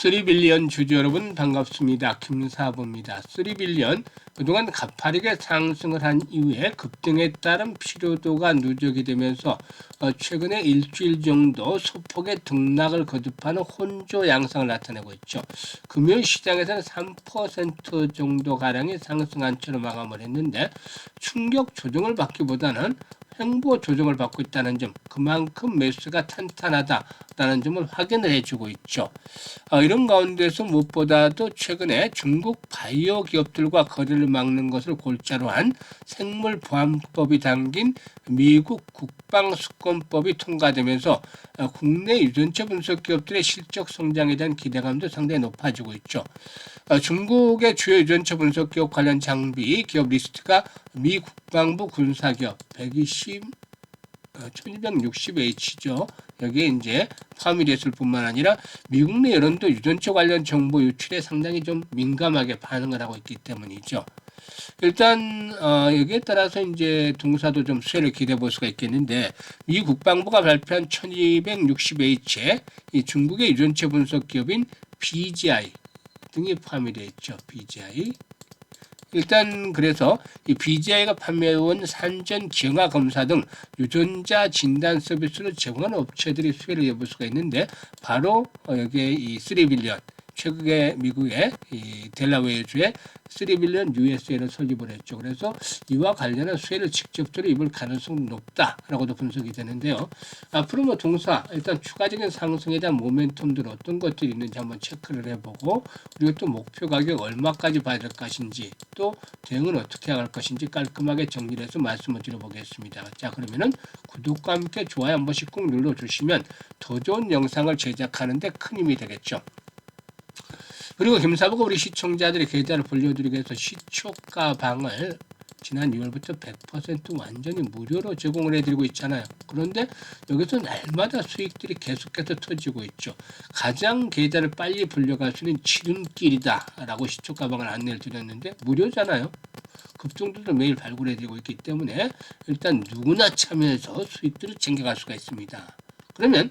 쓰리빌리언 주주 여러분 반갑습니다. 김사부입니다. 쓰리빌리언 그동안 가파르게 상승을 한 이후에 급등에 따른 피로도가 누적이 되면서 최근에 일주일 정도 소폭의 등락을 거듭하는 혼조 양상을 나타내고 있죠. 금요일 시장에서는 3% 정도 가량의 상승한 채로 마감을 했는데 충격 조정을 받기보다는 횡보 조정을 받고 있다는 점, 그만큼 매수가 탄탄하다라는 점을 확인을 해주고 있죠. 이런 가운데서 무엇보다도 최근에 중국 바이오 기업들과 거래를 막는 것을 골자로 한 생물보안법이 담긴 미국 국방수권법이 통과되면서 국내 유전체 분석 기업들의 실적 성장에 대한 기대감도 상당히 높아지고 있죠. 중국의 주요 유전체 분석 기업 관련 장비 기업 리스트가 미 국방부 군사기업 1260H죠. 여기에 이제 포함이 됐을 뿐만 아니라 미국 내 여론도 유전체 관련 정보 유출에 상당히 좀 민감하게 반응을 하고 있기 때문이죠. 일단 여기에 따라서 이제 동사도 좀 수혜를 기대해 볼 수가 있겠는데 미 국방부가 발표한 1260H에 이 중국의 유전체 분석 기업인 BGI 등이 포함이 되어 있죠. BGI. 일단 그래서 이 BGI가 판매해온 산전 기형아 검사 등 유전자 진단 서비스를 제공하는 업체들이 수혜를 입을 수가 있는데 바로 여기에 이 3빌리언 최근에 미국의 이 델라웨어주의 3빌리언 USA를 설립을 했죠. 그래서 이와 관련한 수혜를 직접적으로 입을 가능성이 높다라고도 분석이 되는데요. 앞으로 뭐 동사 일단 추가적인 상승에 대한 모멘텀들 어떤 것들이 있는지 한번 체크를 해보고 그리고 또 목표 가격 얼마까지 봐야 될 것인지 또 대응은 어떻게 할 것인지 깔끔하게 정리를 해서 말씀을 드려보겠습니다. 자, 그러면은 구독과 함께 좋아요 한 번씩 꼭 눌러주시면 더 좋은 영상을 제작하는 데 큰 힘이 되겠죠. 그리고 김사부가 우리 시청자들의 계좌를 불려드리기 위해서 시초가 방을 지난 2월부터 100% 완전히 무료로 제공을 해드리고 있잖아요. 그런데 여기서 날마다 수익들이 계속해서 터지고 있죠. 가장 계좌를 빨리 불려갈 수 있는 지름길이다라고 시초가 방을 안내를 드렸는데 무료잖아요. 급등들도 매일 발굴해드리고 있기 때문에 일단 누구나 참여해서 수익들을 챙겨갈 수가 있습니다. 그러면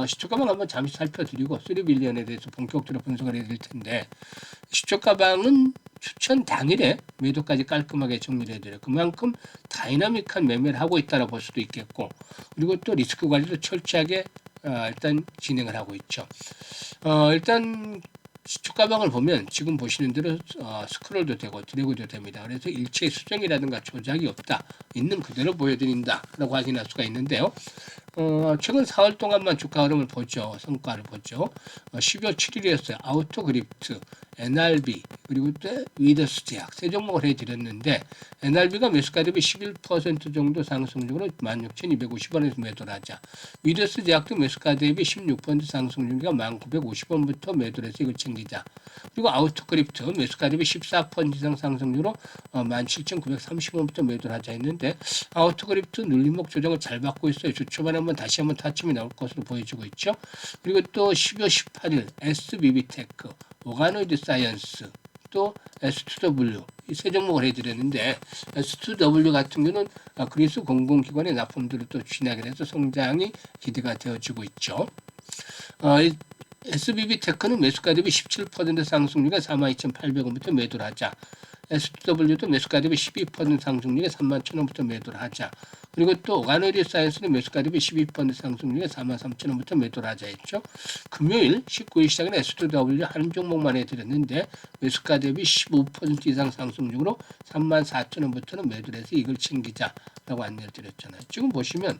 시초가방 한번 잠시 살펴드리고 3빌리언에 대해서 본격적으로 분석을 해드릴 텐데 시초가방은 추천 당일에 매도까지 깔끔하게 정리를 해드려요. 그만큼 다이나믹한 매매를 하고 있다고 볼 수도 있겠고 그리고 또 리스크 관리도 철저하게 일단 진행을 하고 있죠. 일단 시초가방을 보면 지금 보시는 대로 스크롤도 되고 드래그도 됩니다. 그래서 일체 수정이라든가 조작이 없다. 있는 그대로 보여드린다라고 확인할 수가 있는데요. 최근 4월 동안만 주가 흐름을 보죠. 성과를 보죠. 12월 7일이었어요. 아우토그립트, NRB, 그리고 또 위더스 제약 세 종목을 해드렸는데 NRB가 매수가 대비 11% 정도 상승률로 16,250원에서 매도를 하자. 위더스 제약도 매수가 대비 16% 상승률이가 1,950원부터 매도를 해서 이걸 챙기자. 그리고 아우토그립트 매수가 대비 14% 이상 상승률로 17,930원부터 매도를 하자 했는데 아우토그립트 눌림목 조정을 잘 받고 있어요. 주 초반에 다시 한번 타점이 나올 것으로 보여지고 있죠. 그리고 또 12월 18일 SBB테크, 오가노이드 사이언스, 또 S2W 이 세 종목을 해드렸는데 S2W 같은 경우는 그리스 공공기관의 납품들을 또 진행을 해서 성장이 기대가 되어지고 있죠. SBB테크는 매수가 대비 17% 상승률에 42,800원부터 매도를 하자. S2W도 매수가 대비 12% 상승률에 31,000원부터 매도를 하자. 그리고 또 오가노이드 사이언스는 매수가 대비 12% 상승률에 43,000원부터 매도를 하자 했죠. 금요일 19일 시장은 S2W 한 종목만 해드렸는데 매수가 대비 15% 이상 상승률로 34,000원부터는 매도를 해서 이걸 챙기자라고 안내를 드렸잖아요. 지금 보시면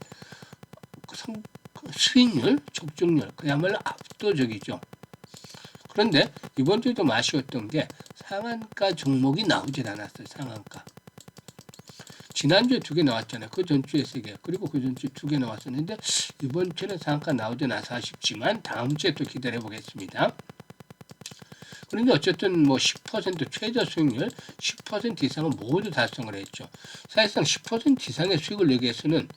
수익률, 적중률 그야말로 압도적이죠. 그런데 이번 주에 좀 아쉬웠던 게 상한가 종목이 나오질 않았어요. 상한가. 지난주에 2개 나왔잖아요. 그 전주에 3개. 그리고 그 전주에 2개 나왔었는데 이번 주에는 상한가 나오지 않아서 아쉽지만 다음 주에 또 기다려 보겠습니다. 그런데 어쨌든 뭐 10% 최저 수익률 10% 이상은 모두 달성을 했죠. 사실상 10% 이상의 수익을 내기 위해서는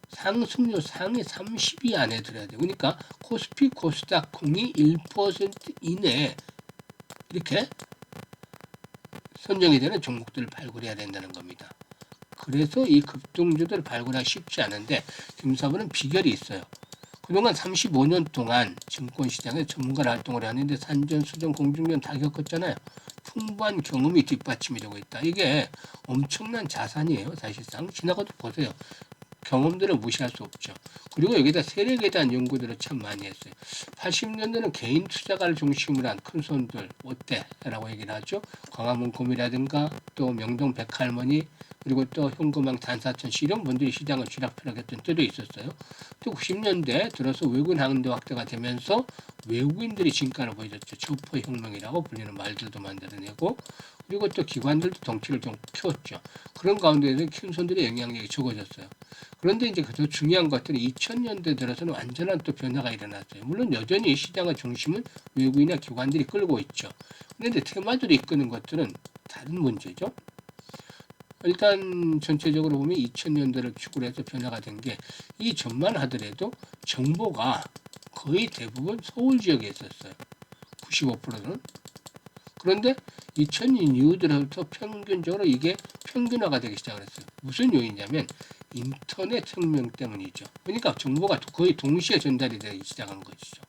상승률 상위 30위 안에 들어야 돼요. 그러니까 코스피 코스닥 콩이 1% 이내에 이렇게 선정이 되는 종목들을 발굴해야 된다는 겁니다. 그래서 이 급등주들을 발굴하기 쉽지 않은데 김사부는 비결이 있어요. 그동안 35년 동안 증권시장에 전문가 활동을 하는데 산전, 수전, 공중전 다 겪었잖아요. 풍부한 경험이 뒷받침이 되고 있다. 이게 엄청난 자산이에요. 사실상 지나가도 보세요. 경험들을 무시할 수 없죠. 그리고 여기다 세력에 대한 연구들을 참 많이 했어요. 80년대는 개인 투자가를 중심으로 한 큰 손들, 어때? 라고 얘기를 하죠. 광화문 곰이라든가 또 명동 백할머니 그리고 또 현금왕 단사천 씨 이런 분들이 시장을 쥐락펴락했던 때도 있었어요. 또 90년대 들어서 외국인 항대 확대가 되면서 외국인들이 진가를 보여줬죠. 첩보혁명이라고 불리는 말들도 만들어내고 그리고 또 기관들도 덩치를 좀 키웠죠. 그런 가운데에서 큰 손들의 영향력이 적어졌어요. 그런데 이제 더 중요한 것들은 2000년대 들어서는 완전한 또 변화가 일어났어요. 물론 여전히 시장의 중심은 외국인이나 기관들이 끌고 있죠. 그런데 테마들이 이끄는 것들은 다른 문제죠. 일단 전체적으로 보면 2000년대를 축으로 해서 변화가 된 게 이 전만 하더라도 정보가 거의 대부분 서울 지역에 있었어요. 95%는. 그런데 2000년 이후 들어서 평균적으로 이게 평균화가 되기 시작을 했어요. 무슨 요인이냐면 인터넷 혁명 때문이죠. 그러니까 정보가 거의 동시에 전달이 되기 시작한 것이죠.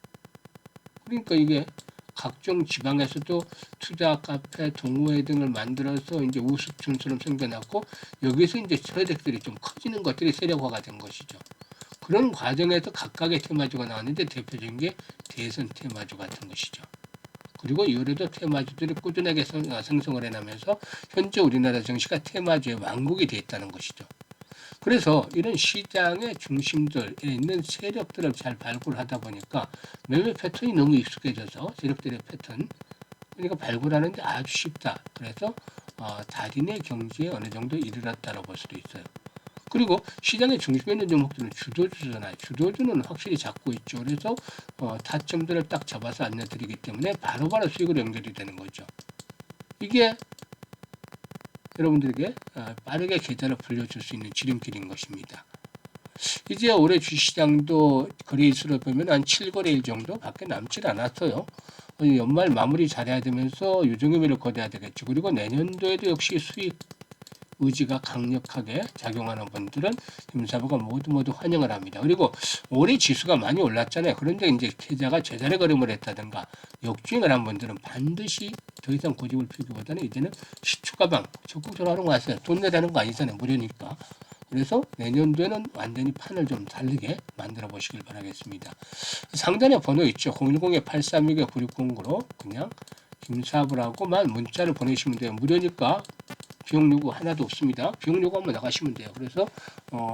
그러니까 이게 각종 지방에서도 투자 카페, 동호회 등을 만들어서 이제 우스촌처럼 생겨났고 여기서 이제 세력들이 좀 커지는 것들이 세력화가 된 것이죠. 그런 과정에서 각각의 테마주가 나왔는데 대표적인 게 대선 테마주 같은 것이죠. 그리고 이후에도 테마주들이 꾸준하게 생성을 해나면서 현재 우리나라 증시가 테마주의 왕국이 되어 있다는 것이죠. 그래서 이런 시장의 중심들에 있는 세력들을 잘 발굴하다 보니까 매매 패턴이 너무 익숙해져서 세력들의 패턴 그러니까 발굴하는 데 아주 쉽다. 그래서 달인의 경지에 어느 정도 이르렀다고 볼 수도 있어요. 그리고 시장의 중심에 있는 종목들은 주도주잖아요. 주도주는 확실히 잡고 있죠. 그래서 타점들을 딱 잡아서 알려드리기 때문에 바로바로 수익으로 연결이 되는 거죠. 이게 여러분들에게 빠르게 계좌를 불려줄 수 있는 지름길인 것입니다. 이제 올해 주시장도 거래일수를 보면 한 7거래일 정도 밖에 남질 않았어요. 연말 마무리 잘해야 되면서 유종의미를 거둬야 되겠죠. 그리고 내년도에도 역시 수익 의지가 강력하게 작용하는 분들은 임사부가 모두 환영을 합니다. 그리고 올해 지수가 많이 올랐잖아요. 그런데 이제 계좌가 제자리 걸음을 했다든가 역주행을 한 분들은 반드시 더 이상 고집을 피우기보다는 이제는 시초가방 적극적으로 활용하세요. 돈 내라는 거 아니잖아요. 무료니까. 그래서 내년도에는 완전히 판을 좀 다르게 만들어 보시길 바라겠습니다. 상단에 번호 있죠. 010-8369-9609로 그냥 김사부라고만 문자를 보내시면 돼요. 무료니까 비용 요구 하나도 없습니다. 비용 요구하면 나가시면 돼요. 그래서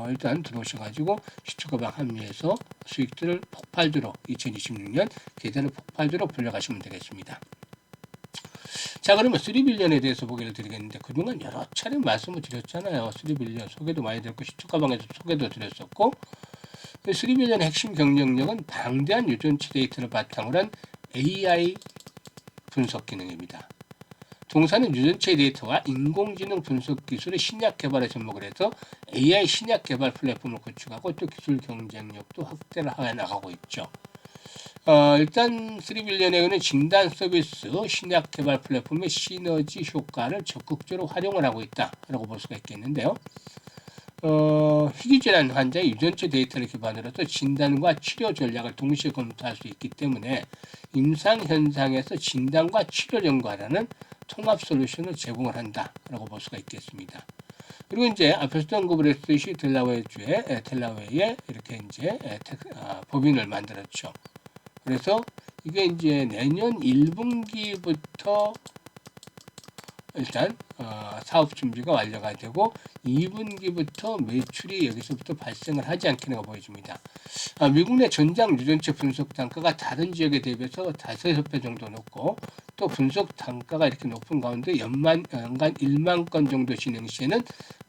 일단 들어오셔가지고 시초가방 합류해서 수익들을 폭발주로 2026년 계좌를 폭발주로 불려가시면 되겠습니다. 자 그러면 3빌리언에 대해서 보기를 드리겠는데 그동안 여러 차례 말씀을 드렸잖아요. 3빌리언 소개도 많이 드렸고 시초가방에서 소개도 드렸었고 3빌리언의 핵심 경쟁력은 방대한 유전치 데이터를 바탕으로 한 AI 분석 기능입니다. 동사는 유전체 데이터와 인공지능 분석 기술의 신약 개발에 접목을 해서 AI 신약 개발 플랫폼을 구축하고 또 기술 경쟁력도 확대를 해 나가고 있죠. 일단 3빌리언에는 진단 서비스 신약 개발 플랫폼의 시너지 효과를 적극적으로 활용을 하고 있다라고 볼 수가 있겠는데요. 희귀질환 환자의 유전체 데이터를 기반으로 해서 진단과 치료 전략을 동시에 검토할 수 있기 때문에 임상 현상에서 진단과 치료 연구하라는 통합 솔루션을 제공을 한다라고 볼 수가 있겠습니다. 그리고 이제 앞에서도 언급을 했듯이 델라웨이에 이렇게 이제 법인을 만들었죠. 그래서 이게 이제 내년 1분기부터 일단 사업 준비가 완료가 되고 2분기부터 매출이 여기서부터 발생을 하지 않겠는가 보여집니다. 미국 내 전장 유전체 분석 단가가 다른 지역에 대비해서 5배 정도 높고 또 분석 단가가 이렇게 높은 가운데 연간 1만 건 정도 진행 시에는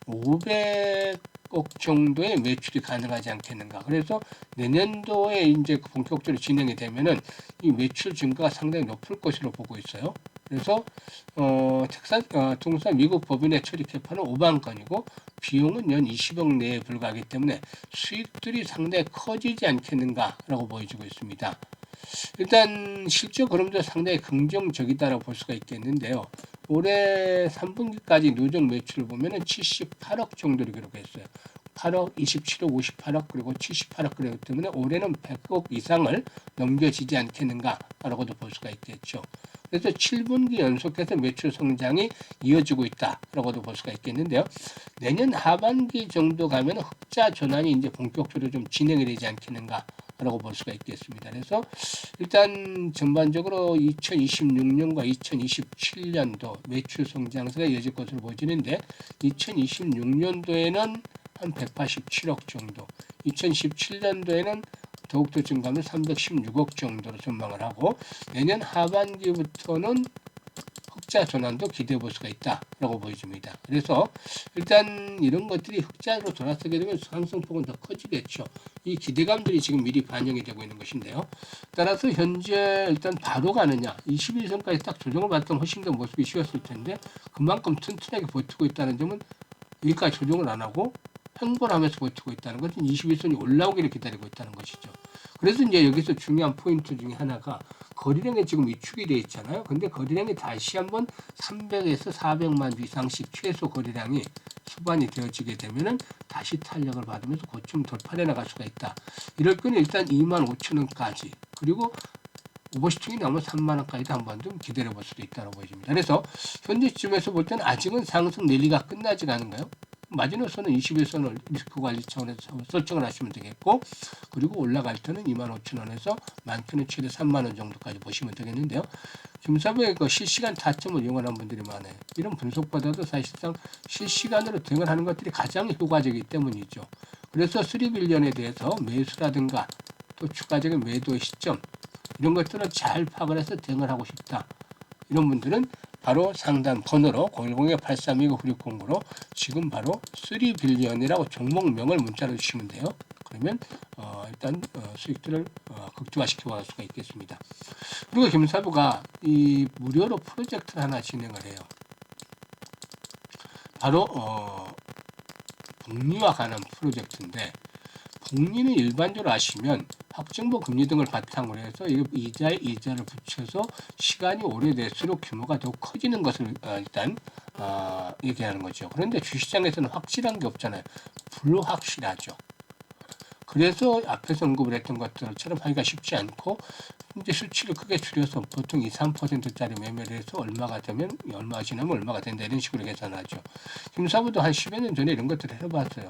500억 정도의 매출이 가능하지 않겠는가. 그래서 내년도에 이제 본격적으로 진행이 되면은 이 매출 증가가 상당히 높을 것으로 보고 있어요. 그래서 통상 미국 법인의 처리 캐파는 5만 건이고 비용은 연 20억 내에 불과하기 때문에 수익들이 상당히 커지지 않겠는가라고 보여지고 있습니다. 일단 실적 흐름도 상당히 긍정적이다라고 볼 수가 있겠는데요. 올해 3분기까지 누적 매출을 보면은 78억 정도를 기록했어요. 8억, 27억, 58억, 그리고 78억 그렇기 때문에 올해는 100억 이상을 넘겨지지 않겠는가라고도 볼 수가 있겠죠. 그래서 7분기 연속해서 매출 성장이 이어지고 있다라고도 볼 수가 있겠는데요. 내년 하반기 정도 가면 흑자 전환이 이제 본격적으로 좀 진행이 되지 않겠는가라고 볼 수가 있겠습니다. 그래서 일단 전반적으로 2026년과 2027년도 매출 성장세가 이어질 것으로 보여지는데 2026년도에는 한 187억 정도, 2017년도에는 더욱더 증가하면 316억 정도로 전망을 하고 내년 하반기부터는 흑자 전환도 기대해 볼 수가 있다라고 보여집니다. 그래서 일단 이런 것들이 흑자로 돌아서게 되면 상승폭은 더 커지겠죠. 이 기대감들이 지금 미리 반영이 되고 있는 것인데요. 따라서 현재 일단 바로 가느냐 21선까지 딱 조정을 받던 훨씬 더 모습이 쉬웠을 텐데 그만큼 튼튼하게 버티고 있다는 점은 여기까지 조정을 안 하고 횡보를 하면서 버티고 있다는 것은 21선이 올라오기를 기다리고 있다는 것이죠. 그래서 이제 여기서 중요한 포인트 중에 하나가 거래량이 지금 위축이 되어 있잖아요. 근데 거래량이 다시 한번 300에서 400만 주 이상씩 최소 거래량이 수반이 되어지게 되면은 다시 탄력을 받으면서 고점 돌파해 나갈 수가 있다. 이럴 경우는 일단 25,000원까지 그리고 오버슈팅이 나오면 3만 원까지도 한번 좀 기다려 볼 수도 있다고 보여집니다. 그래서 현재쯤에서 볼 때는 아직은 상승 랠리가 끝나지가 않은가요? 마지노선은 21선을 리스크 관리 차원에서 설정을 하시면 되겠고 그리고 올라갈 때는 25,000원에서 많게는 최대 3만원 정도까지 보시면 되겠는데요. 김사부의 그 실시간 타점을 이용하는 분들이 많아요. 이런 분석보다도 사실상 실시간으로 대응을 하는 것들이 가장 효과적이기 때문이죠. 그래서 수리빌리언에 대해서 매수라든가 또 추가적인 매도의 시점 이런 것들을 잘 파악을 해서 대응을 하고 싶다. 이런 분들은 바로 상단 번호로 010-832-9609로 지금 바로 3빌리언이라고 종목명을 문자로 주시면 돼요. 그러면 일단 수익들을 극대화시켜 갈 수가 있겠습니다. 그리고 김사부가 이 무료로 프로젝트를 하나 진행을 해요. 바로 복리와 관한 프로젝트인데 복리는 일반적으로 아시면 확정부 금리 등을 바탕으로 해서 이자에 이자를 붙여서 시간이 오래될수록 규모가 더 커지는 것을 일단 얘기하는 거죠. 그런데 주시장에서는 확실한 게 없잖아요. 불확실하죠. 그래서 앞에서 언급을 했던 것들처럼 하기가 쉽지 않고 이제 수치를 크게 줄여서 보통 2, 3%짜리 매매를 해서 얼마가 되면 얼마가 지나면 얼마가 된다 이런 식으로 계산하죠. 김사부도 한 10여 년 전에 이런 것들을 해봤어요.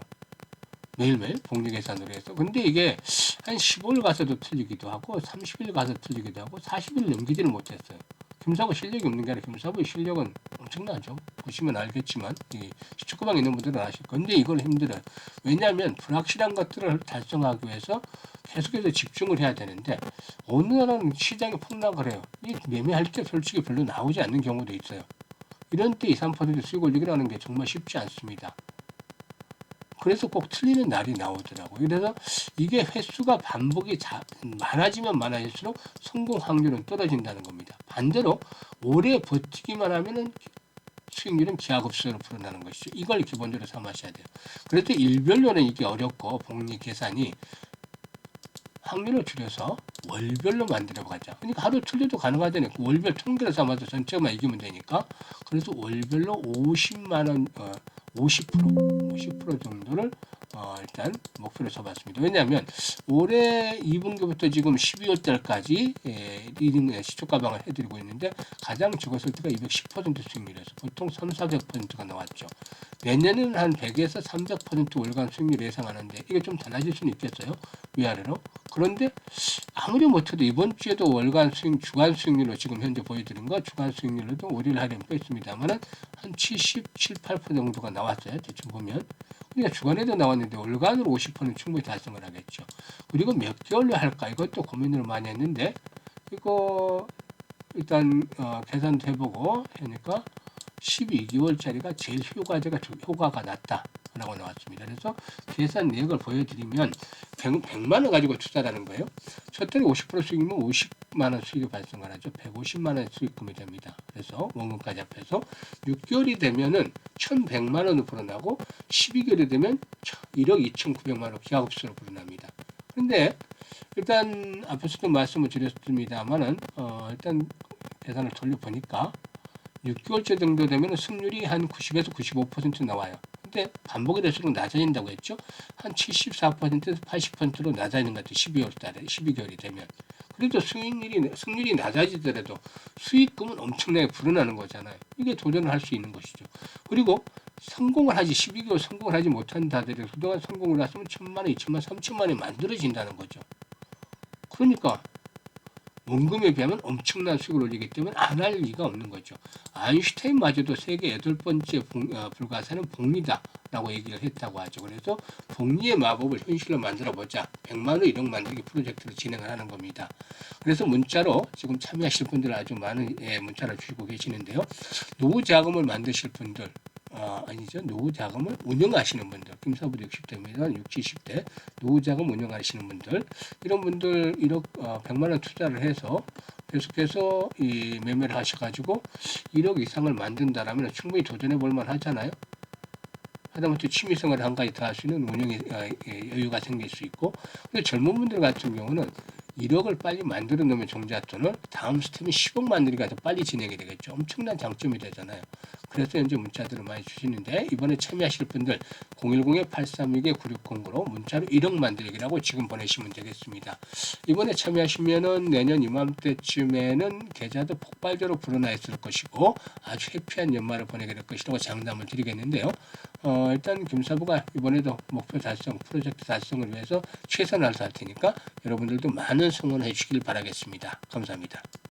매일매일 복리 계산으로 해서. 근데 이게 한 15일 가서도 틀리기도 하고 30일 가서 틀리기도 하고 40일 넘기지를 못했어요. 김사부 실력이 없는 게 아니라 김사부의 실력은 엄청나죠. 보시면 알겠지만 이 축구방 있는 분들은 아실 건데 이걸 힘들어요. 왜냐하면 불확실한 것들을 달성하기 위해서 계속해서 집중을 해야 되는데 어느 날은 시장이 폭락을 해요. 이 매매할 때 솔직히 별로 나오지 않는 경우도 있어요. 이런 때 2, 3% 수익 올리기라는 게 정말 쉽지 않습니다. 그래서 꼭 틀리는 날이 나오더라고요. 그래서 이게 횟수가 반복이 많아지면 많아질수록 성공 확률은 떨어진다는 겁니다. 반대로 오래 버티기만 하면은 수익률은 기하급수로 불어나는 것이죠. 이걸 기본적으로 삼으셔야 돼요. 그래도 일별로는 이게 어렵고 복리 계산이 확률을 줄여서 월별로 만들어 가자. 그러니까 하루 틀려도 가능하잖아요. 월별 통계를 삼아서 전체만 이기면 되니까. 그래서 월별로 50만 원, 50% 정도를 일단 목표로 잡았습니다. 왜냐하면 올해 2분기부터 지금 12월 달까지 리딩 시초 가방을 해드리고 있는데 가장 적었을 때가 210% 수익률이어서 보통 3,400%가 나왔죠. 내년에는 한 100에서 300% 월간 수익률 예상하는데 이게 좀 달라질 수는 있겠어요. 위아래로. 그런데 아무리 못해도 이번 주에도 월간 수익, 주간 수익률로 지금 현재 보여드린 거 주간 수익률로도 월요일 하려면 있습니다만은 한 77, 8% 정도가 나왔어요. 대충 보면. 그러니까 주간에도 나왔는데 월간으로 50%는 충분히 달성을 하겠죠. 그리고 몇 개월로 할까 이것도 고민을 많이 했는데 이거 일단 계산도 해보고 하니까 12개월짜리가 제일 효과가 낮다라고 나왔습니다. 그래서 계산 내역을 보여드리면 100만 원 가지고 투자라는 거예요. 첫 달에 50% 수익이면 50만 원 수익이 발생을 하죠. 150만 원 수익금이 됩니다. 그래서 원금까지 합해서 6개월이 되면은 1,100만 원으로 불어나고 12개월이 되면 1억 2,900만 원 기하급수로 불어납니다. 그런데 일단 앞에서도 말씀을 드렸습니다만은 일단 계산을 돌려보니까 6개월째 정도 되면 승률이 한 90에서 95% 나와요. 근데 반복이 될수록 낮아진다고 했죠. 한 74%에서 80%로 낮아지는 것 같아요. 12월 달에, 12개월이 되면. 그래도 승률이 낮아지더라도 수익금은 엄청나게 불어나는 거잖아요. 이게 도전을 할 수 있는 것이죠. 그리고 성공을 하지, 12개월 성공을 하지 못한 다들이 그동안 성공을 했으면 1,000만 원, 2,000만 원, 3,000만 원이 만들어진다는 거죠. 그러니까 원금에 비하면 엄청난 수익을 올리기 때문에 안 할 리가 없는 거죠. 아인슈타인마저도 세계 8번째 불가사는 복리다라고 얘기를 했다고 하죠. 그래서 복리의 마법을 현실로 만들어보자. 100만 원 1억 만들기 프로젝트를 진행을 하는 겁니다. 그래서 문자로 지금 참여하실 분들 아주 많은 문자를 주시고 계시는데요. 노후 자금을 만드실 분들, 아니죠. 노후 자금을 운영하시는 분들, 김사부도 60대입니다. 60, 70대 노후 자금 운영하시는 분들, 이런 분들 100만 원 투자를 해서 계속해서 이 매매를 하셔가지고 1억 이상을 만든다라면 충분히 도전해 볼 만하잖아요. 하다못해 취미생활을 한 가지 더 할 수 있는 운영의 여유가 생길 수 있고, 근데 젊은 분들 같은 경우는 1억을 빨리 만들어 놓으면 종잣돈을 다음 스텝은 10억 만들기가 더 빨리 진행이 되겠죠. 엄청난 장점이 되잖아요. 그래서 현재 문자들을 많이 주시는데, 이번에 참여하실 분들 010-836-9609로 문자로 1억 만들기라고 지금 보내시면 되겠습니다. 이번에 참여하시면은 내년 이맘때쯤에는 계좌도 폭발적으로 불어나 있을 것이고 아주 해피한 연말을 보내게 될 것이라고 장담을 드리겠는데요. 일단 김사부가 이번에도 목표 달성, 프로젝트 달성을 위해서 최선을 다할 테니까 여러분들도 많은 성원해 주시길 바라겠습니다. 감사합니다.